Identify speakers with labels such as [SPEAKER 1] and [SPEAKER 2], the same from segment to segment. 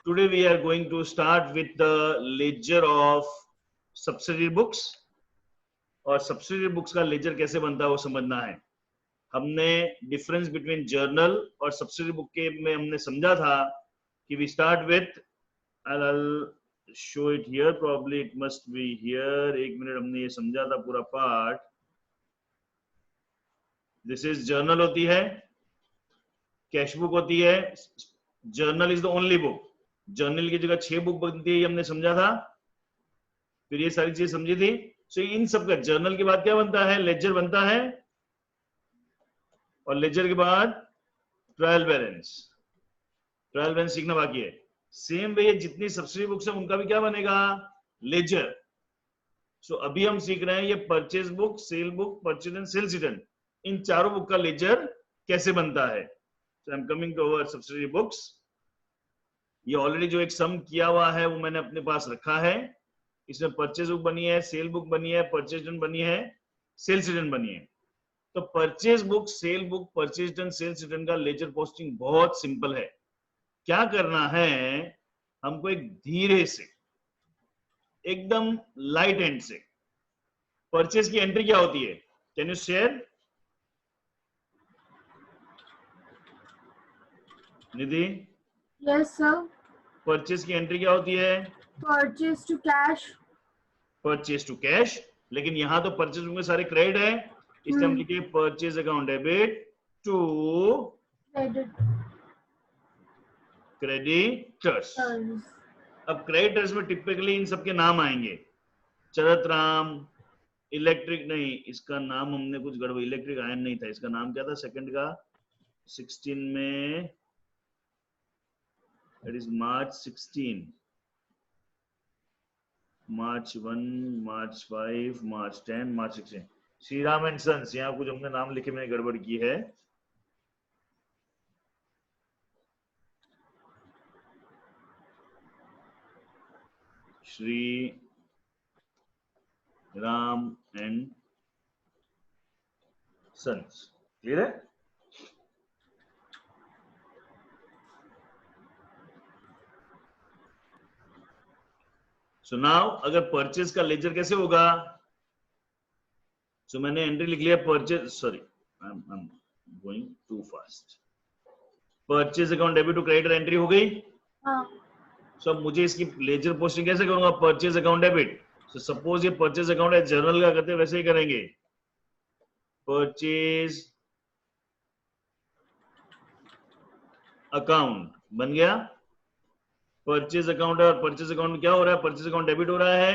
[SPEAKER 1] Today we are going to start with the ledger of subsidiary books. और subsidiary books का ledger कैसे बनता है वो समझना है. हमने difference between journal और subsidiary book के में हमने समझा था कि we start with, I'll show it here, probably it must be here. एक मिनट, हमने ये समझा था पूरा पार्ट. This is journal होती है, cash book होती है. Journal is the only book. Journal की जगह 6 बुक बनती है, ये हमने समझा था. फिर ये सारी चीजें समझी थी. सो इन सब का जर्नल के बाद क्या बनता है? लेजर बनता है. और लेजर के बाद ट्रायल बैलेंस. ट्रायल बैलेंस सीखना बाकी है. सेम वे जितनी सब्सिडी बुक्स है उनका भी क्या बनेगा? लेजर. सो अभी हम सीख रहे हैं ये purchase book, sale book, purchase and sales return, इन चारों बुक का लेजर कैसे बनता है. So I am coming to our subsidy books. ये ऑलरेडी जो एक सम किया हुआ है वो मैंने अपने पास रखा है. इसमें परचेज बुक बनी है, सेल बुक बनी है, परचेज रिटर्न बनी है, सेल्स रिटर्न बनी है. तो purchase book, sale book, purchase return, sales return का लेजर पोस्टिंग बहुत सिंपल है. क्या करना है हमको? एक धीरे से, एकदम लाइट हैंड से परचेज की एंट्री क्या होती है? Can you share? Nidhi?
[SPEAKER 2] Yes, sir.
[SPEAKER 1] Purchase की एंट्री क्या होती है?
[SPEAKER 2] Purchase to cash.
[SPEAKER 1] Purchase to cash. लेकिन यहां तो परचेज में सारे क्रेडिट है, इसलिए हम लिखे purchase account debit to
[SPEAKER 2] Credit.
[SPEAKER 1] Creditors. अब क्रेडिटर्स में टिपिकली इन सबके नाम आएंगे. चरत राम, इलेक्ट्रिक नहीं, इसका नाम हमने कुछ गड़बड़, इलेक्ट्रिक आयन नहीं था, इसका नाम क्या था सेकंड का? 16 में, that is March 16, March 1, March 5, March 10, March 16. Shriram and sons. यहाँ कुछ हमने नाम लिखे में गड़बड़ की है. Shri Ram and sons. Clear है? सो नाउ अगर परचेज का लेजर कैसे होगा? सो मैंने एंट्री लिख लिया purchase, sorry I am going too fast. Purchase account debit to creditor entry हो गई.
[SPEAKER 2] हाँ.
[SPEAKER 1] सो अब मुझे इसकी लेजर पोस्टिंग कैसे करूंगा? Purchase account debit. So suppose ये परचेज अकाउंट है, जर्नल का करते वैसे ही करेंगे. परचेज अकाउंट बन गया. परचेज अकाउंट है और परचेज अकाउंट में क्या हो रहा है? परचेज अकाउंट डेबिट हो रहा है.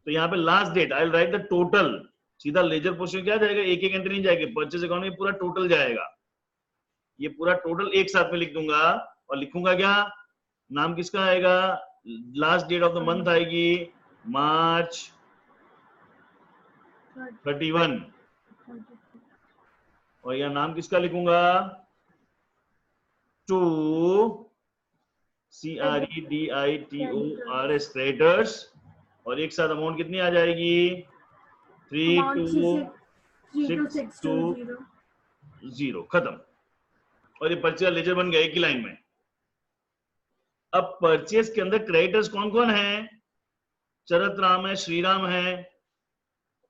[SPEAKER 1] तो यहाँ पे last date I will write the total. सीधा लेजर पोस्टिंग क्या जाएगा? एक एक एंट्री नहीं जाएगी, परचेज अकाउंट में पूरा टोटल जाएगा. ये पूरा टोटल एक साथ में लिख दूंगा. और लिखूंगा क्या? नाम किसका आएगा? Last date of the month आएगी मार्च 31. और यह नाम किसका लिखूंगा? To CREDITORS creditors. और एक साथ अमाउंट कितनी आ जाएगी? 32620. खत्म. और ये परचेज लेजर बन गया एक ही लाइन में. अब परचेज के अंदर क्रेडिटर्स कौन कौन है? चरत राम है, श्रीराम है.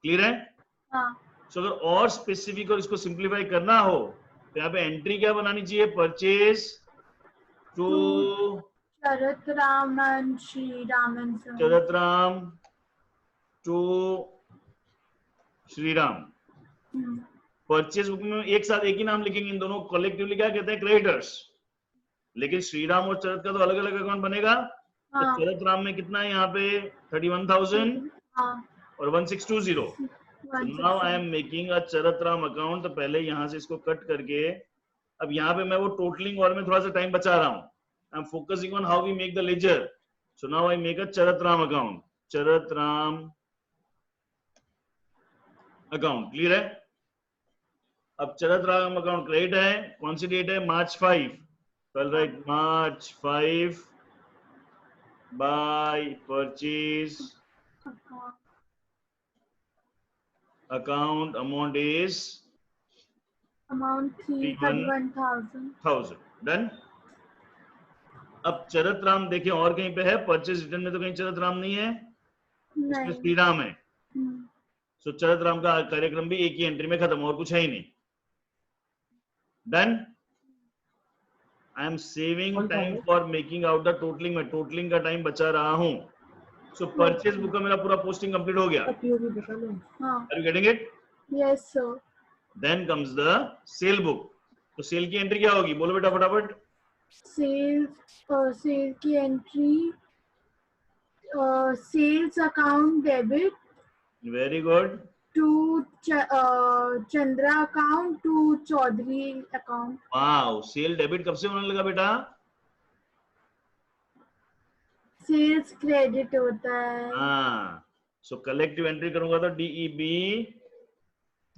[SPEAKER 1] क्लियर है?
[SPEAKER 2] हाँ.
[SPEAKER 1] सो अगर और स्पेसिफिक और इसको सिंप्लीफाई करना हो तो यहाँ पे एंट्री क्या बनानी चाहिए? Purchase to
[SPEAKER 2] Charat Ram and Shri Ram and Sons.
[SPEAKER 1] Charat Ram to Shriram. Purchase book में एक साथ एक ही नाम लिखेंगे, इन दोनों कलेक्टिवली क्या कहते हैं? क्रेडिटर्स. लेकिन श्रीराम और चरत का तो अलग अलग अकाउंट बनेगा. तो चरत राम में कितना है यहाँ पे? 31,000 और 1620. Now I am making a Charat Ram account. तो पहले यहाँ से इसको कट करके, अब यहाँ पे मैं वो टोटलिंग और में थोड़ा सा टाइम बचा रहा हूँ. I am focusing on how we make the ledger. So now I make a Charat Ram account. चरत राम अकाउंट. क्लियर है? अब चरत राम अकाउंट क्रेडिट है. कौन सी डेट है? March 5. कल right March 5 by purchase account. Amount is
[SPEAKER 2] Amount 31,000.
[SPEAKER 1] Done. अब चरत राम देखें और कहीं पे है, परचेज रिटर्न में तो कहीं चरत राम नहीं है, इसमें
[SPEAKER 2] नहीं।
[SPEAKER 1] श्री राम है।
[SPEAKER 2] हम्म,
[SPEAKER 1] सो चरत राम का कार्यक्रम भी एक ही एंट्री में खत्म, और कुछ है ही नहीं। Done. I am saving time for making out the totalling, में टोटलिंग का टाइम बचा रहा हूं। सो परचेज बुक का मेरा पूरा पोस्टिंग कंप्लीट हो गया।
[SPEAKER 2] हाँ।
[SPEAKER 1] Are you getting it?
[SPEAKER 2] Yes sir.
[SPEAKER 1] Then comes the sale book. तो सेल की एंट्री क्या होगी, बोलो बेटा फटाफट।
[SPEAKER 2] सेल की entry, sales account debit
[SPEAKER 1] very good.
[SPEAKER 2] To Chandra account to Chaudhary account.
[SPEAKER 1] Wow, sale debit कब से होने लगा बेटा?
[SPEAKER 2] सेल्स क्रेडिट होता है।
[SPEAKER 1] हाँ। सो कलेक्टिव एंट्री करूंगा तो DEB,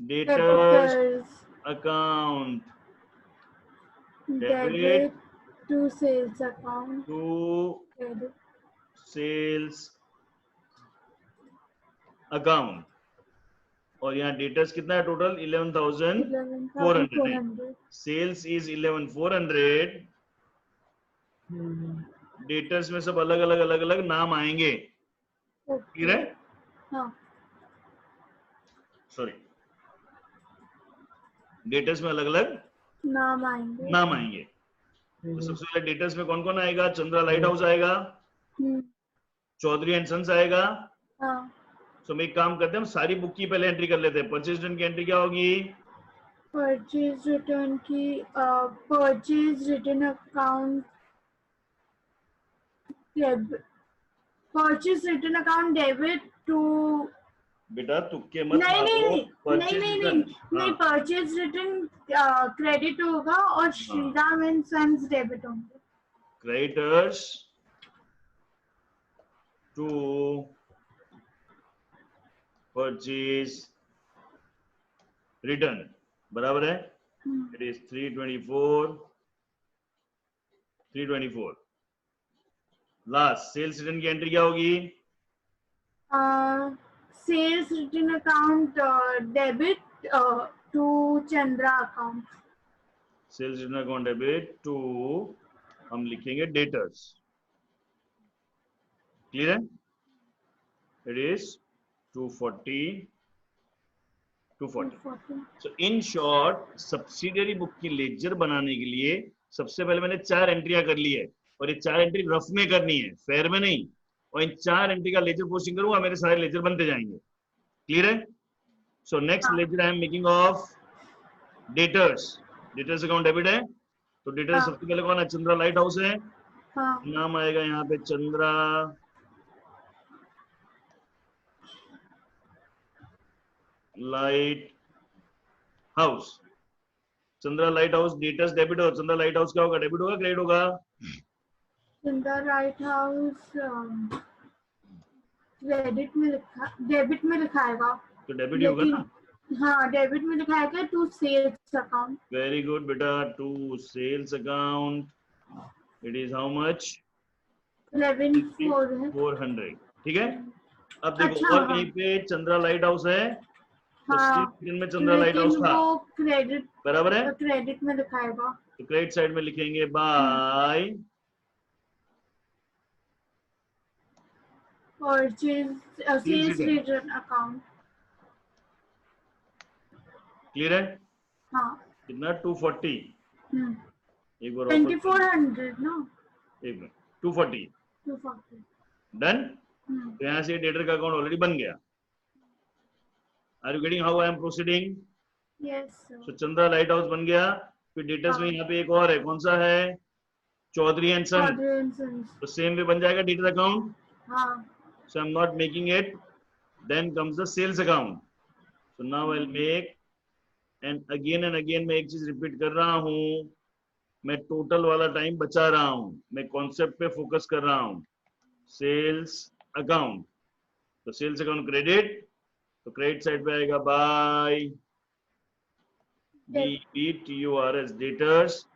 [SPEAKER 1] debtors
[SPEAKER 2] debitors
[SPEAKER 1] account debit
[SPEAKER 2] debit to sales account
[SPEAKER 1] to
[SPEAKER 2] credit.
[SPEAKER 1] Sales account. और यहाँ डेटर्स कितना है टोटल? 11,400।
[SPEAKER 2] 11,400।
[SPEAKER 1] Sales is 11,400। डेटर्स में सब अलग अलग अलग अलग नाम आएंगे। ठीक है?
[SPEAKER 2] हाँ।
[SPEAKER 1] सॉरी, डेटर्स में अलग अलग
[SPEAKER 2] नाम आएंगे।
[SPEAKER 1] नाम आएंगे। तो सबसे पहले डेटर्स में कौन कौन आएगा? चंद्रा लाइट हाउस आएगा, चौधरी एंड सन्स आएगा।
[SPEAKER 2] हाँ।
[SPEAKER 1] सो हम एक काम करते हैं, हम सारी बुक की पहले एंट्री कर लेते हैं। परचेज रिटर्न की एंट्री क्या होगी?
[SPEAKER 2] परचेज रिटर्न की, purchase return account debit, purchase return account debit to.
[SPEAKER 1] बेटा तुक्के मत
[SPEAKER 2] नहीं नहीं
[SPEAKER 1] मारो।
[SPEAKER 2] नहीं नहीं
[SPEAKER 1] परचेज
[SPEAKER 2] नहीं
[SPEAKER 1] रिटर्न,
[SPEAKER 2] नहीं, परचेज रिटर्न क्रेडिट होगा और श्रीराम एंड सन्स डेबिट होंगे।
[SPEAKER 1] क्रेडिटर्स टू परचेज रिटर्न बराबर है। It is 324। Last sales return की एंट्री क्या होगी?
[SPEAKER 2] Sales return account debit to Chandra account.
[SPEAKER 1] Sales return account debit to, हम लिखेंगे डेटर्स। क्लियर है? It is 240। So in short, subsidiary book की लेजर बनाने के लिए सबसे पहले मैंने 4 एंट्रियां कर ली है, और ये 4 एंट्री रफ में करनी है, फेयर में नहीं। और इन 4 एंट्री का लेजर पोस्टिंग करूंगा, मेरे सारे लेजर बनते जाएंगे। क्लियर है? So next ledger I am making of debtors. Debtors account debit है, तो डेटर्स सबसे पहले कौन है? चंद्रा लाइट हाउस है। नाम आएगा यहाँ पे Chandra light house. Chandra light house debtors debit हो, चंद्रा लाइट हाउस क्या होगा? डेबिट होगा, क्रेडिट होगा?
[SPEAKER 2] चंद्रा लाइट हाउस क्रेडिट में लिखा, डेबिट में लिखाएगा।
[SPEAKER 1] तो डेबिट ही होगा ना?
[SPEAKER 2] हाँ, डेबिट में लिखाएगा to sales account.
[SPEAKER 1] Very good बेटा, to sales account. It is how much?
[SPEAKER 2] 11,400।
[SPEAKER 1] ठीक है। अब देखो,
[SPEAKER 2] अच्छा,
[SPEAKER 1] और कहीं पे चंद्रा लाइट हाउस है, तो
[SPEAKER 2] हाँ,
[SPEAKER 1] में चंद्रा लाइट हाउस
[SPEAKER 2] लेकिन
[SPEAKER 1] था,
[SPEAKER 2] वो क्रेडिट,
[SPEAKER 1] बराबर है?
[SPEAKER 2] क्रेडिट में दिखाएगा।
[SPEAKER 1] तो क्रेडिट साइड में लिखेंगे by
[SPEAKER 2] purchase sales return account.
[SPEAKER 1] Clear है?
[SPEAKER 2] हाँ।
[SPEAKER 1] कितना? 240। एक बार
[SPEAKER 2] 2,400 ना?
[SPEAKER 1] एक मिनट, 240।
[SPEAKER 2] 240।
[SPEAKER 1] डन। तो यहाँ से डेटर का अकाउंट ऑलरेडी बन गया। Are you getting how I am proceeding?
[SPEAKER 2] Yes
[SPEAKER 1] so Chandra light house बन गया। फिर डेटर्स में यहाँ पे एक और है, कौन सा है? चौधरी एंड सन। तो सेम वे बन जाएगा debtor account. So I'm not making it. Then comes the sales account. So now I'll make, and again मैं एक चीज रिपीट कर रहा हूं, मैं टोटल वाला टाइम बचा रहा हूं, मैं कॉन्सेप्ट पे फोकस कर रहा हूं। सेल्स अकाउंट, तो सेल्स अकाउंट क्रेडिट, तो क्रेडिट साइड पे आएगा बाय DETURS डेटर्स,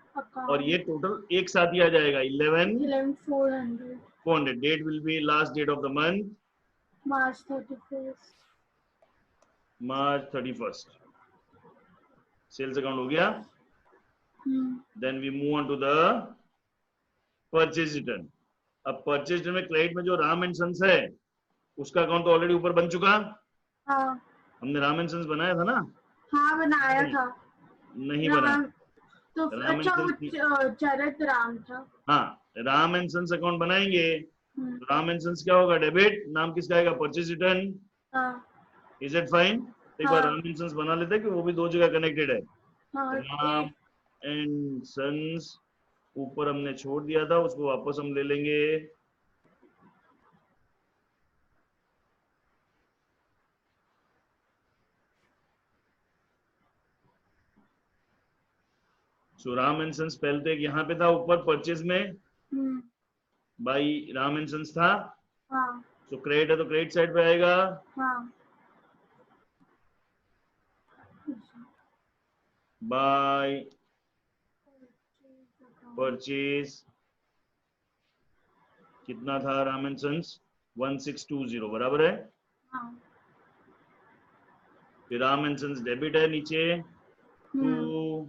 [SPEAKER 1] और ये टोटल एक साथ ही आ जाएगा 11,400। Date will be last date of the month, March 31st। Sales account हो गया। Then we move on to the purchase return. अब परचेज रिटर्न में क्रेडिट में जो राम एंड सन्स है उसका अकाउंट तो ऑलरेडी ऊपर बन चुका।
[SPEAKER 2] हाँ
[SPEAKER 1] हमने राम एंड सन्स बनाया था ना?
[SPEAKER 2] हाँ बनाया था।
[SPEAKER 1] नहीं बनाया।
[SPEAKER 2] राम तो
[SPEAKER 1] राम एंड
[SPEAKER 2] अच्छा वो
[SPEAKER 1] सन्स,
[SPEAKER 2] चरित राम था।
[SPEAKER 1] हाँ राम एंड सन्स अकाउंट बनाएंगे
[SPEAKER 2] हम्म,
[SPEAKER 1] तो राम एंड सन्स क्या होगा? डेबिट। नाम किसका आएगा? Purchase return.
[SPEAKER 2] हाँ
[SPEAKER 1] इज इट फाइन? एक बार
[SPEAKER 2] हाँ
[SPEAKER 1] राम एंड सन्स बना लेते हैं कि वो भी दो जगह कनेक्टेड है।
[SPEAKER 2] हाँ
[SPEAKER 1] राम
[SPEAKER 2] एक
[SPEAKER 1] एंड सन्स ऊपर हमने छोड़ दिया था, उसको वापस हम ले लेंगे। सो राम एंड सन्स पहले तो एक यहाँ पे था ऊपर परचेज में,
[SPEAKER 2] हम्म,
[SPEAKER 1] बाई राम एंड सन्स था।
[SPEAKER 2] हाँ
[SPEAKER 1] सो क्रेडिट है तो क्रेडिट साइड पे आएगा,
[SPEAKER 2] हाँ
[SPEAKER 1] बाय परचेज कितना था राम एंड सन्स? 1620 बराबर है।
[SPEAKER 2] हाँ
[SPEAKER 1] फिर राम एंड सन्स डेबिट है नीचे टू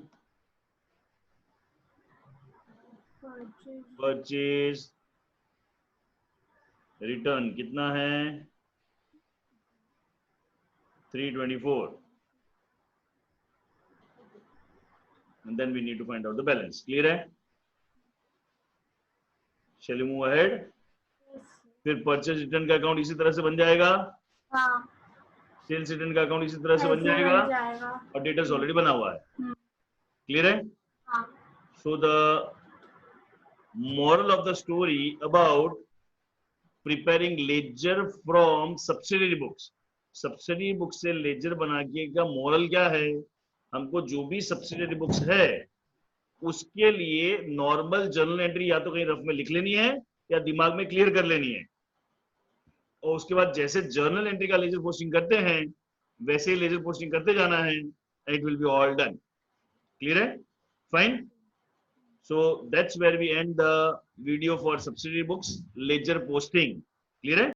[SPEAKER 1] परचेज रिटर्न कितना है? 324 and then we need to find out the balance. Clear है? Shall we move ahead? फिर परचेज रिटर्न का अकाउंट इसी तरह से बन जाएगा,
[SPEAKER 2] हाँ
[SPEAKER 1] सेल्स रिटर्न का अकाउंट इसी तरह से बन
[SPEAKER 2] ऐसे
[SPEAKER 1] जाएगा
[SPEAKER 2] बन जाएगा।
[SPEAKER 1] और डेटर्स ऑलरेडी बना हुआ है। क्लियर है?
[SPEAKER 2] हाँ
[SPEAKER 1] so the moral of the story about preparing ledger from subsidiary books, subsidiary book से लेजर बना के का मोरल क्या है? हमको जो भी सब्सिडियरी बुक्स है उसके लिए नॉर्मल जर्नल एंट्री या तो कहीं रफ में लिख लेनी है या दिमाग में क्लियर कर लेनी है, और उसके बाद जैसे जर्नल एंट्री का लेजर पोस्टिंग करते हैं वैसे ही लेजर पोस्टिंग करते जाना है, it will be all done. Clear है? Fine. So that's where we end the video for subsidiary books ledger posting. Clear है?